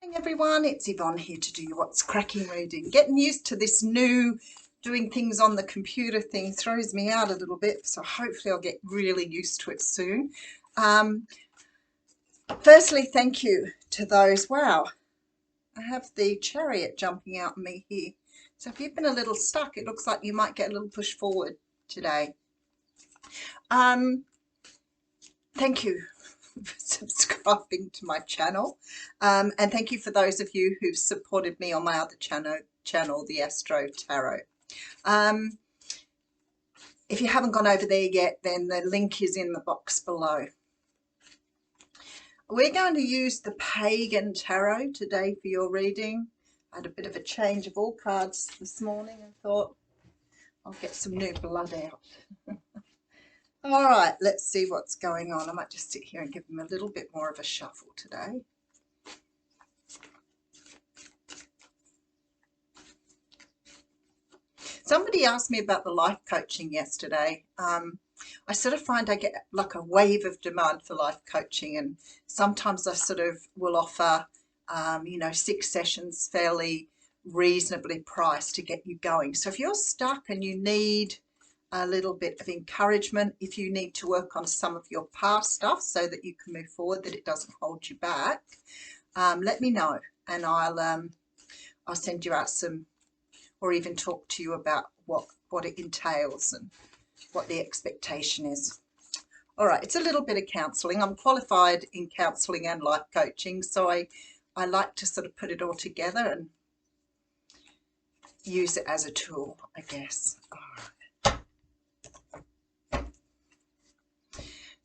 Morning everyone, it's Yvonne here to do your What's Cracking reading. Getting used to this new doing things on the computer thing throws me out a little bit, so hopefully I'll get really used to it soon. Firstly, thank you to those. Wow, I have the chariot jumping out at me here. So if you've been a little stuck, it looks like you might get a little push forward today. Thank you for subscribing to my channel, and thank you for those of you who've supported me on my other channel, the Astro Tarot. If you haven't gone over there yet, then the link is in the box below. We're going to use the Pagan Tarot today for your reading. I had a bit of a change of all cards this morning and thought I'll get some new blood out. All right, let's see what's going on. I might just sit here and give them a little bit more of a shuffle today. Somebody asked me about the life coaching yesterday. I sort of find I get like a wave of demand for life coaching, and sometimes I sort of will offer, 6 sessions fairly reasonably priced to get you going. So if you're stuck and you need a little bit of encouragement, if you need to work on some of your past stuff so that you can move forward, that it doesn't hold you back, let me know, and I'll send you out some, or even talk to you about what it entails and what the expectation is. All right, it's a little bit of counselling. I'm qualified in counselling and life coaching, so I like to sort of put it all together and use it as a tool, I guess. All right.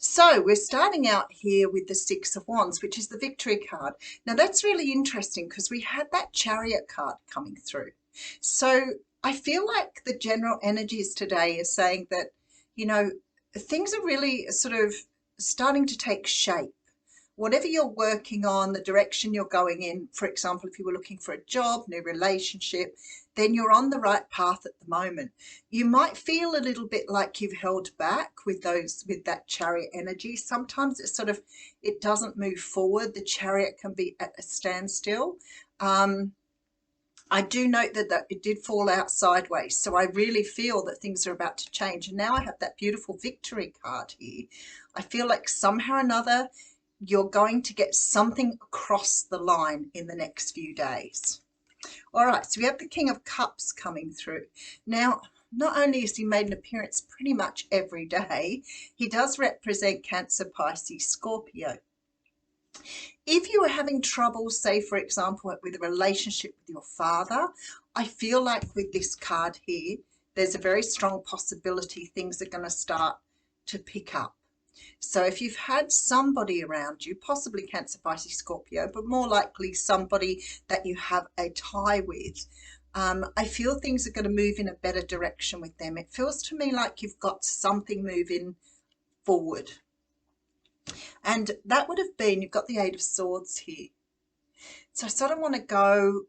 So we're starting out here with the Six of Wands, which is the Victory card. Now that's really interesting because we had that Chariot card coming through. So I feel like the general energies today is saying that, things are really sort of starting to take shape. Whatever you're working on, the direction you're going in, for example, if you were looking for a job, new relationship, then you're on the right path at the moment. You might feel a little bit like you've held back with that Chariot energy. Sometimes it doesn't move forward. The Chariot can be at a standstill. I do note that it did fall out sideways, so I really feel that things are about to change. And now I have that beautiful Victory card here. I feel like somehow or another you're going to get something across the line in the next few days. All right, so we have the King of Cups coming through. Now, not only has he made an appearance pretty much every day, he does represent Cancer, Pisces, Scorpio. If you are having trouble, say, for example, with a relationship with your father, I feel like with this card here, there's a very strong possibility things are going to start to pick up. So if you've had somebody around you, possibly Cancer, Pisces, Scorpio, but more likely somebody that you have a tie with, I feel things are going to move in a better direction with them. It feels to me like you've got something moving forward. And that would have been, you've got the Eight of Swords here. So I sort of want to go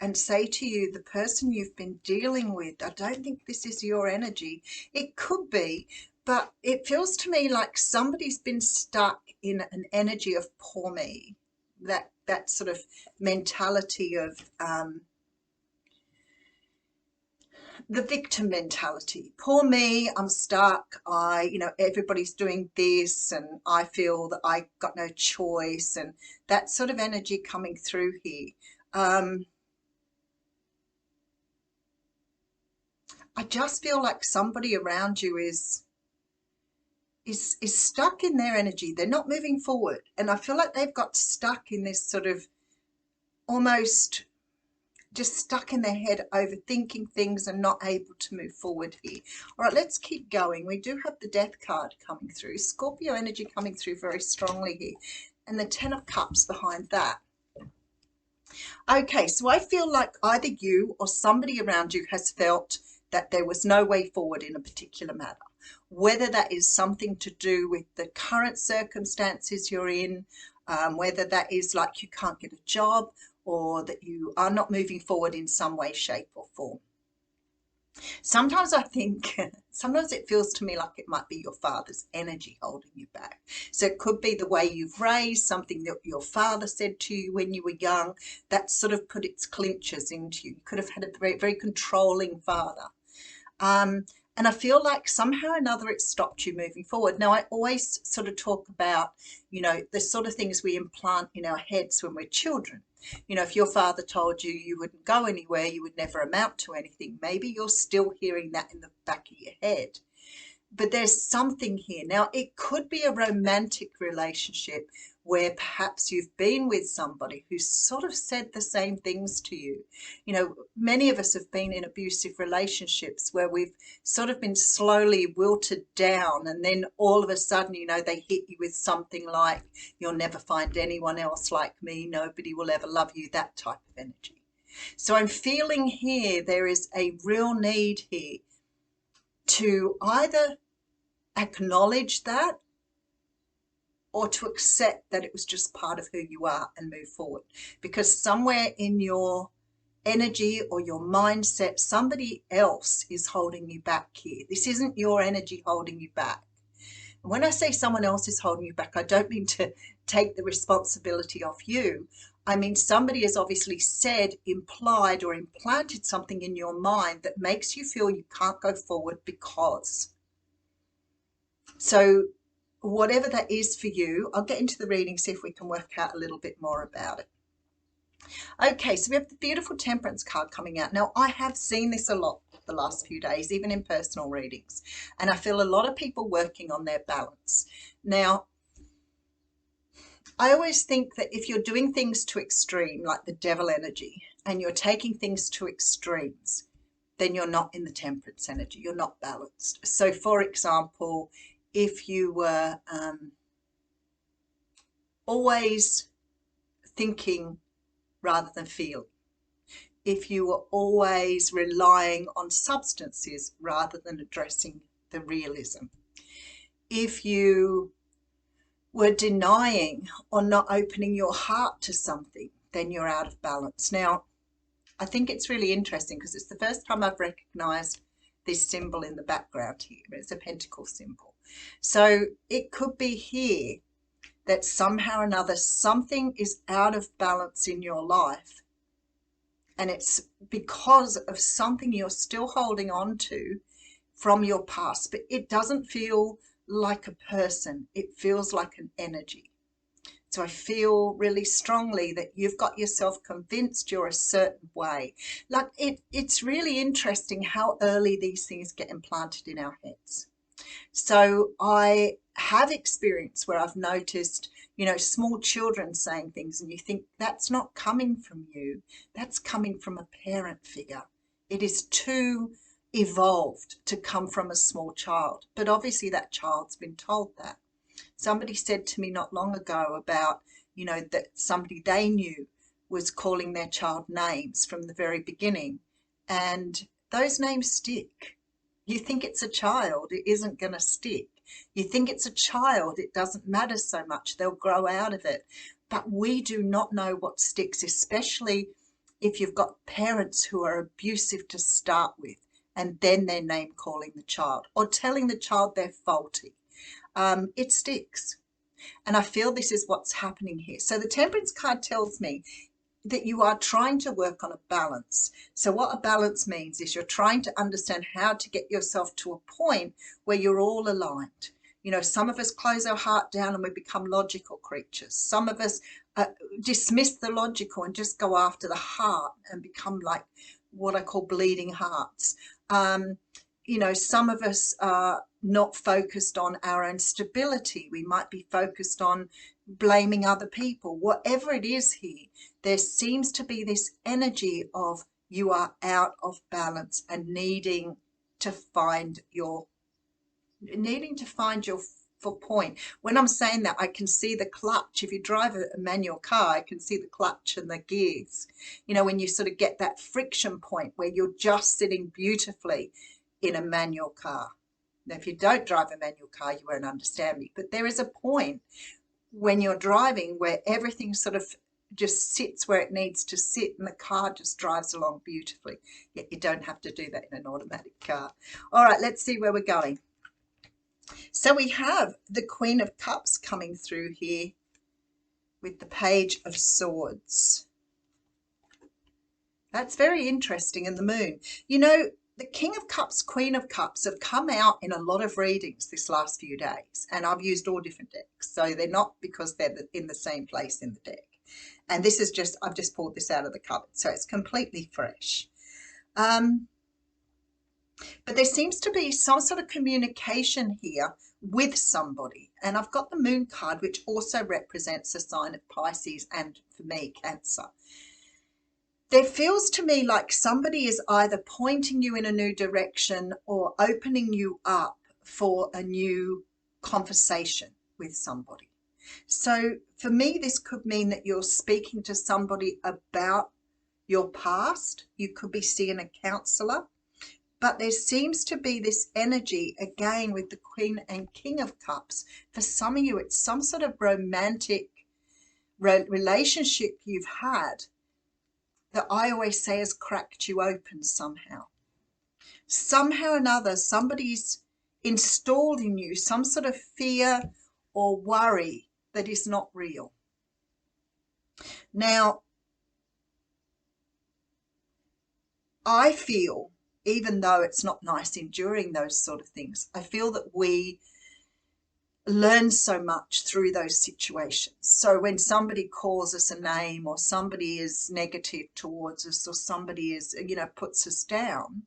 and say to you, the person you've been dealing with, I don't think this is your energy. It could be, but it feels to me like somebody's been stuck in an energy of poor me, that sort of mentality of the victim mentality. Poor me, I'm stuck, everybody's doing this and I feel that I got no choice, and that sort of energy coming through here. I just feel like somebody around you is stuck in their energy. They're not moving forward, and I feel like they've got stuck in this sort of almost just stuck in their head, overthinking things and not able to move forward here. All right, let's keep going. We do have the Death card coming through, Scorpio energy coming through very strongly here, and the Ten of Cups behind that. Okay, so I feel like either you or somebody around you has felt that there was no way forward in a particular matter, whether that is something to do with the current circumstances you're in, whether that is like you can't get a job, or that you are not moving forward in some way, shape or form. Sometimes I think, sometimes it feels to me like it might be your father's energy holding you back. So it could be the way you've raised, something that your father said to you when you were young, that sort of put its clinches into you. You could have had a very, very controlling father. Um, and I feel like somehow or another it stopped you moving forward. Now, I always sort of talk about, the sort of things we implant in our heads when we're children. If your father told you you wouldn't go anywhere, you would never amount to anything, maybe you're still hearing that in the back of your head. But there's something here. Now, it could be a romantic relationship where perhaps you've been with somebody who sort of said the same things to you. Many of us have been in abusive relationships where we've sort of been slowly wilted down, and then all of a sudden, they hit you with something like, you'll never find anyone else like me, nobody will ever love you, that type of energy. So I'm feeling here there is a real need here to either acknowledge that or to accept that it was just part of who you are and move forward. Because somewhere in your energy or your mindset, somebody else is holding you back here. This isn't your energy holding you back. And when I say someone else is holding you back, I don't mean to take the responsibility off you. I mean, somebody has obviously said, implied, or implanted something in your mind that makes you feel you can't go forward because. So whatever that is for you, I'll get into the reading, see if we can work out a little bit more about it. Okay, so we have the beautiful Temperance card coming out. Now, I have seen this a lot the last few days, even in personal readings, and I feel a lot of people working on their balance. Now, I always think that if you're doing things to extreme, like the devil energy, and you're taking things to extremes, then you're not in the temperance energy, you're not balanced. So, for example, if you were always thinking rather than feeling, if you were always relying on substances rather than addressing the realism, if you were denying or not opening your heart to something, then you're out of balance. Now, I think it's really interesting because it's the first time I've recognized this symbol in the background here. It's a pentacle symbol. So it could be here that somehow or another something is out of balance in your life, and it's because of something you're still holding on to from your past, but it doesn't feel like a person, it feels like an energy. So I feel really strongly that you've got yourself convinced you're a certain way. Like it's really interesting how early these things get implanted in our heads. So I have experience where I've noticed, small children saying things, and you think that's not coming from you, that's coming from a parent figure. It is too evolved to come from a small child, but obviously that child's been told that. Somebody said to me not long ago about, that somebody they knew was calling their child names from the very beginning, and those names stick. You think it's a child, it isn't going to stick. You think it's a child, it doesn't matter so much, they'll grow out of it. But we do not know what sticks, especially if you've got parents who are abusive to start with, and then they're name calling the child or telling the child they're faulty. It sticks. And I feel this is what's happening here. So the Temperance card tells me that you are trying to work on a balance. So what a balance means is you're trying to understand how to get yourself to a point where you're all aligned. Some of us close our heart down and we become logical creatures. Some of us dismiss the logical and just go after the heart and become like what I call bleeding hearts. Some of us are not focused on our own stability. We might be focused on blaming other people. Whatever it is here, there seems to be this energy of you are out of balance and needing to find your full point. When I'm saying that, I can see the clutch. If you drive a manual car, I can see the clutch and the gears. When you sort of get that friction point where you're just sitting beautifully in a manual car. Now, if you don't drive a manual car, you won't understand me. But there is a point when you're driving where everything sort of just sits where it needs to sit and the car just drives along beautifully. Yet you don't have to do that in an automatic car. All right, let's see where we're going. So we have the Queen of Cups coming through here with the Page of Swords. That's very interesting. And the Moon. You know, the King of Cups, Queen of Cups have come out in a lot of readings this last few days. And I've used all different decks. So they're not because they're in the same place in the deck. And this is just, I've just pulled this out of the cupboard. So it's completely fresh. But there seems to be some sort of communication here with somebody. And I've got the Moon card, which also represents a sign of Pisces and, for me, Cancer. There feels to me like somebody is either pointing you in a new direction or opening you up for a new conversation with somebody. So for me, this could mean that you're speaking to somebody about your past. You could be seeing a counselor. But there seems to be this energy, again, with the Queen and King of Cups. For some of you, it's some sort of romantic relationship you've had that I always say has cracked you open somehow. Somehow or another, somebody's installed in you some sort of fear or worry that is not real. Now, I feel, even though it's not nice enduring those sort of things, I feel that we learn so much through those situations. So when somebody calls us a name or somebody is negative towards us or somebody is, you know, puts us down,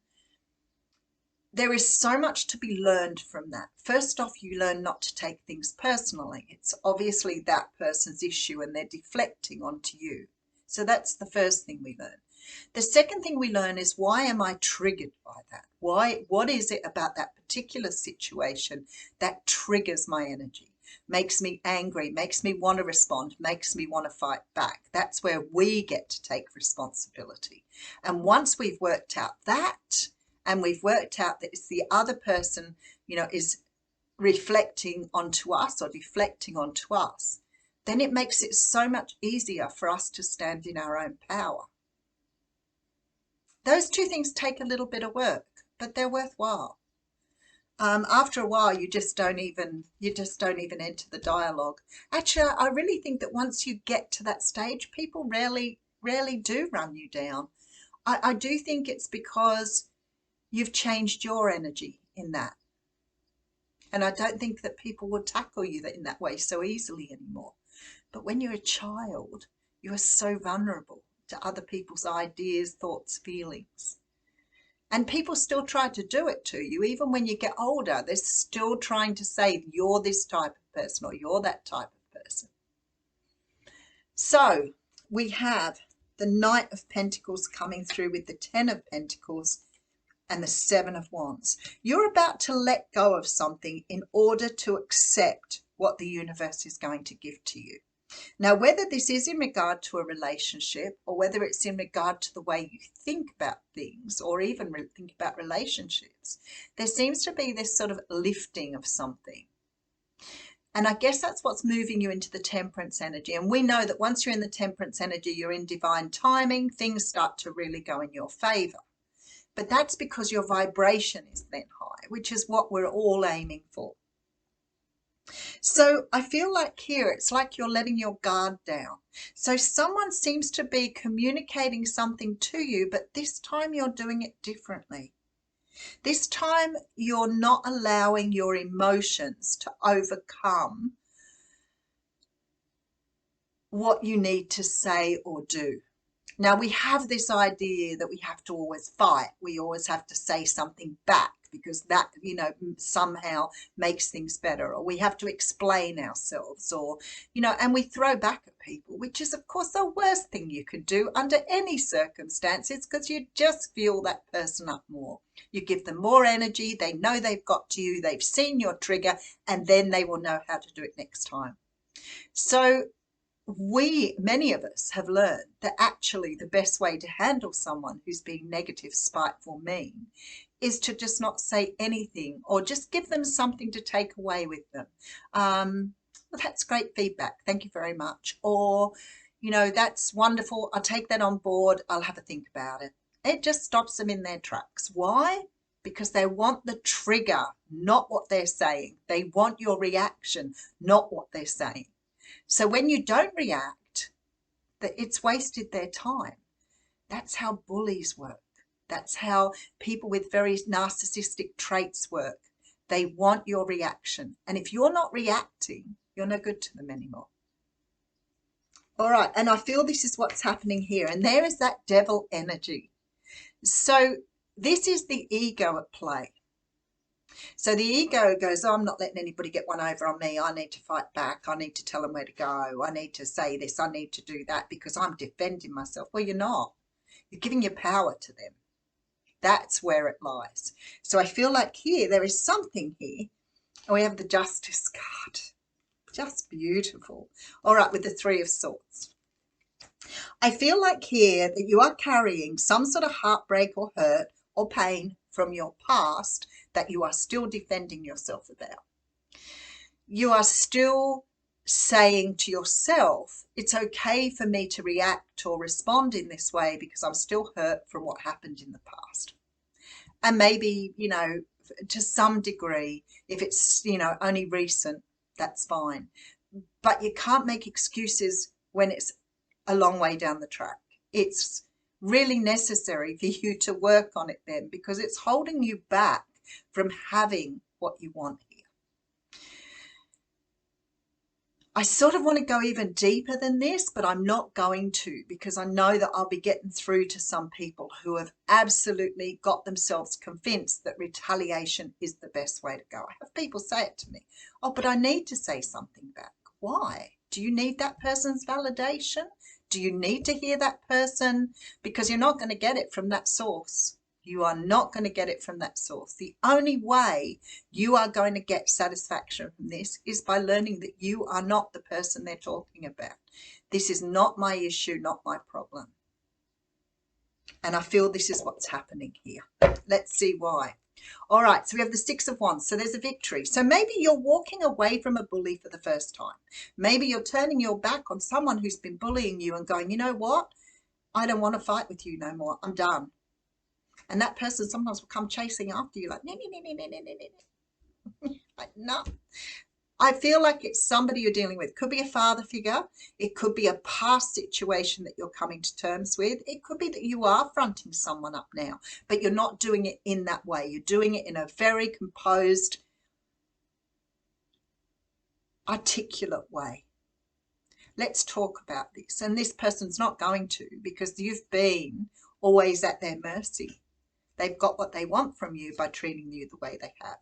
there is so much to be learned from that. First off, you learn not to take things personally. It's obviously that person's issue and they're deflecting onto you. So that's the first thing we learn. The second thing we learn is, why am I triggered by that? What is it about that particular situation that triggers my energy, makes me angry, makes me want to respond, makes me want to fight back? That's where we get to take responsibility. And once we've worked out that, and we've worked out that it's the other person, you know, is reflecting onto us or deflecting onto us, then it makes it so much easier for us to stand in our own power. Those two things take a little bit of work, but they're worthwhile. After a while, you just don't even enter the dialogue. Actually, I really think that once you get to that stage, people rarely do run you down. I do think it's because you've changed your energy in that. And I don't think that people will tackle you in that way so easily anymore. But when you're a child, you are so vulnerable to other people's ideas, thoughts, feelings. And people still try to do it to you. Even when you get older, they're still trying to say you're this type of person or you're that type of person. So we have the Knight of Pentacles coming through with the Ten of Pentacles and the Seven of Wands. You're about to let go of something in order to accept what the universe is going to give to you. Now, whether this is in regard to a relationship or whether it's in regard to the way you think about things or even think about relationships, there seems to be this sort of lifting of something. And I guess that's what's moving you into the Temperance energy. And we know that once you're in the Temperance energy, you're in divine timing, things start to really go in your favor. But that's because your vibration is then high, which is what we're all aiming for. So I feel like here, it's like you're letting your guard down. So someone seems to be communicating something to you, but this time you're doing it differently. This time you're not allowing your emotions to overcome what you need to say or do. Now, we have this idea that we have to always fight. We always have to say something back because that, you know, somehow makes things better, or we have to explain ourselves, or, you know, and we throw back at people, which is, of course, the worst thing you could do under any circumstances, because you just fuel that person up more. You give them more energy. They know they've got to you. They've seen your trigger, and then they will know how to do it next time. So many of us have learned that actually the best way to handle someone who's being negative, spiteful, mean is to just not say anything, or just give them something to take away with them. Well, that's great feedback. Thank you very much. Or, you know, that's wonderful. I'll take that on board. I'll have a think about it. It just stops them in their tracks. Why? Because they want the trigger, not what they're saying. They want your reaction, not what they're saying. So when you don't react, it's wasted their time. That's how bullies work. That's how people with very narcissistic traits work. They want your reaction. And if you're not reacting, you're no good to them anymore. All right. And I feel this is what's happening here. And there is that devil energy. So this is the ego at play. So the ego goes, oh, I'm not letting anybody get one over on me. I need to fight back. I need to tell them where to go. I need to say this. I need to do that because I'm defending myself. Well, you're not. You're giving your power to them. That's where it lies. So I feel like here, there is something here. And we have the Justice card. Just beautiful. All right, with the Three of Swords. I feel like here that you are carrying some sort of heartbreak or hurt or pain from your past that you are still defending yourself about. You are still saying to yourself, it's okay for me to react or respond in this way because I'm still hurt from what happened in the past. And maybe, you know, to some degree, if it's, you know, only recent, that's fine. But you can't make excuses when it's a long way down the track. It's really necessary for you to work on it then, because it's holding you back from having what you want here. I sort of want to go even deeper than this, but I'm not going to, because I know that I'll be getting through to some people who have absolutely got themselves convinced that retaliation is the best way to go. I have people say it to me. Oh, but I need to say something back. Why? Do you need that person's validation? Do you need to hear that person? Because you're not going to get it from that source. You are not going to get it from that source. The only way you are going to get satisfaction from this is by learning that you are not the person they're talking about. This is not my issue, not my problem. And I feel this is what's happening here. Let's see why. All right, so we have the Six of Wands. So there's a victory. So maybe you're walking away from a bully for the first time. Maybe you're turning your back on someone who's been bullying you and going, you know what? I don't want to fight with you no more. I'm done. And that person sometimes will come chasing after you like, like, no. I feel like it's somebody you're dealing with. It could be a father figure. It could be a past situation that you're coming to terms with. It could be that you are fronting someone up now, but you're not doing it in that way. You're doing it in a very composed, articulate way. Let's talk about this. And this person's not going to, because you've been always at their mercy. They've got what they want from you by treating you the way they have.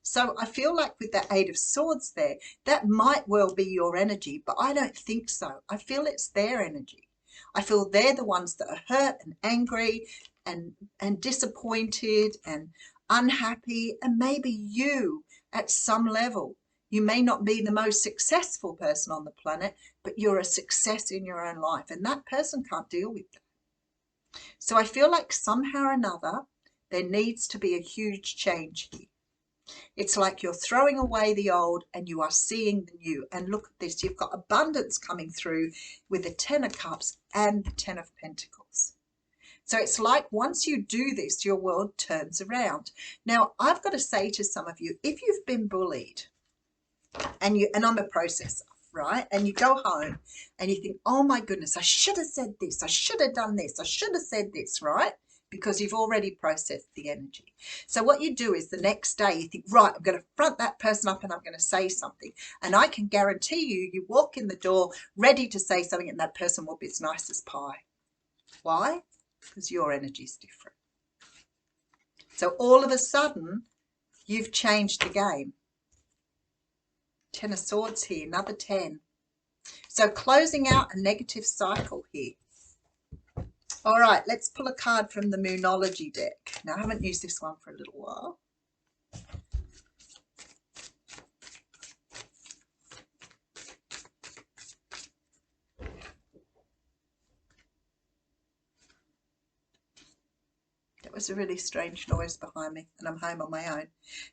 So I feel like with the Eight of Swords there, that might well be your energy, but I don't think so. I feel it's their energy. I feel they're the ones that are hurt and angry and disappointed and unhappy. And maybe you, at some level, you may not be the most successful person on the planet, but you're a success in your own life. And that person can't deal with that. So I feel like somehow or another, there needs to be a huge change here. It's like you're throwing away the old and you are seeing the new. And look at this, you've got abundance coming through with the Ten of Cups and the Ten of Pentacles. So it's like once you do this, your world turns around. Now, I've got to say to some of you, if you've been bullied, and I'm a processor, right? And you go home and you think, oh my goodness, I should have said this. I should have done this. I should have said this, right? Because you've already processed the energy. So what you do is the next day you think, right, I'm going to front that person up and I'm going to say something. And I can guarantee you, you walk in the door ready to say something and that person will be as nice as pie. Why? Because your energy is different. So all of a sudden, you've changed the game. Ten of Swords here, another 10. So closing out a negative cycle here. All right, let's pull a card from the Moonology deck. Now, I haven't used this one for a little while. That was a really strange noise behind me, and I'm home on my own.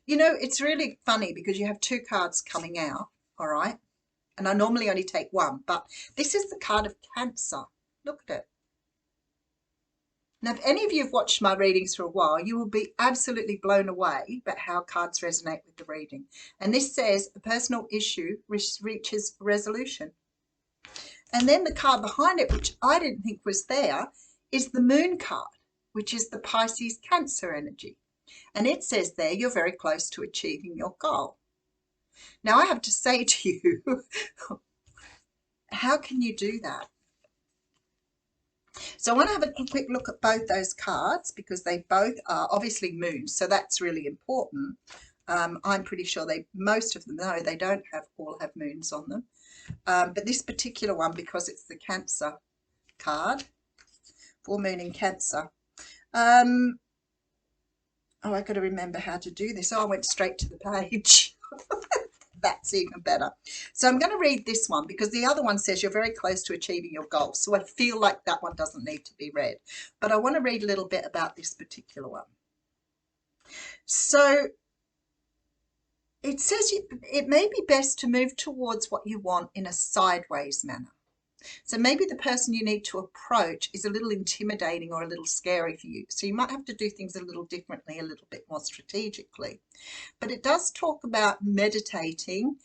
You know, it's really funny because you have two cards coming out, all right? And I normally only take one, but this is the card of Cancer. Look at it. Now, if any of you have watched my readings for a while, you will be absolutely blown away about how cards resonate with the reading. And this says a personal issue reaches resolution. And then the card behind it, which I didn't think was there, is the Moon card, which is the Pisces Cancer energy. And it says there, you're very close to achieving your goal. Now, I have to say to you, how can you do that? So I want to have a quick look at both those cards because they both are obviously moons, so that's really important. I'm pretty sure most of them, no, they don't all have moons on them. But this particular one, because it's the Cancer card, full moon in Cancer. Oh, I've got to remember how to do this. Oh, I went straight to the page. That's even better. So I'm going to read this one because the other one says you're very close to achieving your goal. So I feel like that one doesn't need to be read. But I want to read a little bit about this particular one. So it says it may be best to move towards what you want in a sideways manner. So maybe the person you need to approach is a little intimidating or a little scary for you. So you might have to do things a little differently, a little bit more strategically. But it does talk about meditating.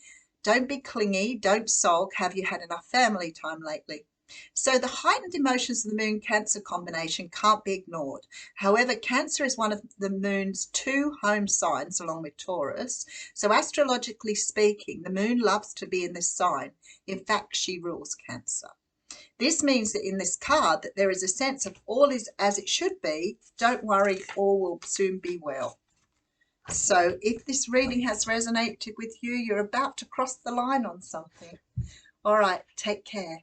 Don't be clingy, don't sulk. Have you had enough family time lately? So the heightened emotions of the Moon Cancer combination can't be ignored. However, Cancer is one of the Moon's 2 home signs along with Taurus. So astrologically speaking, the Moon loves to be in this sign. In fact, she rules Cancer. This means that in this card that there is a sense of all is as it should be. Don't worry, all will soon be well. So if this reading has resonated with you, you're about to cross the line on something. All right, take care.